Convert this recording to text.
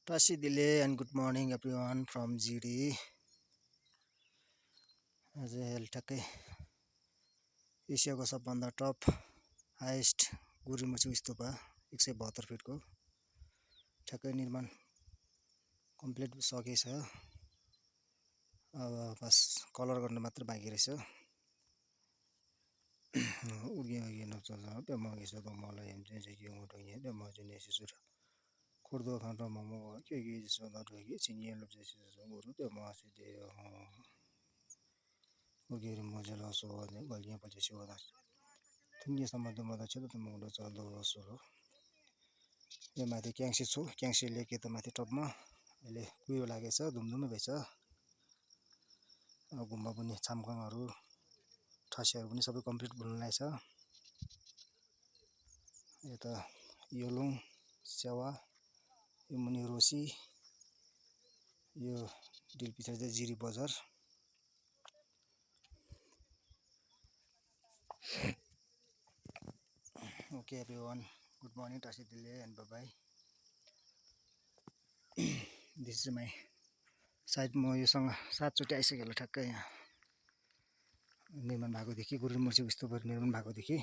Tashi Dile and good morning everyone from GD. आज ठ्याक्कै एसियाको सबभन्दा टप हाइएस्ट गुरुमुची स्तूपा 172 फिटको ठ्याक्कै निर्माण कम्प्लिट सकेछ। अब बस कलर गर्न मात्र बाँकी रहेछ। उर्गे नचल्छ पे मगेछ तो मलाई चाहिँ के उठ्यो पे म चाहिँ नेसेसुर खुर्दो खान ममो के जसो नरुगे चिनिए लुप जैसे गुरु पे म से दे उर्गे मजला सो ने गलिया पछि सो दा थुङ्गे सम्बन्ध मदा छ त मौडो चल्दो सोलो यो माथि क्याङ्सी छु क्याङ्सी लेके त माथि टपमा अहिले कुयो लागेछ धुमधुम भएछ। गुम्बा पनि छामखाङहरु ठासीहरु पनि सबै कम्प्लिट भुल्लाइ छ। यता योलुङ सेवा यो मुनि रोसी यो डिल पछाडी चाहिँ जिरी बजार। Okay everyone, good morning Tashi Dile and bye bye. This is my सायद म योसँग 7 चोटि आइसकेँ होला ठ्याक्कै यहाँ निर्माण भएको देखि गुरुमुची स्तूप निर्माण भएको देखि।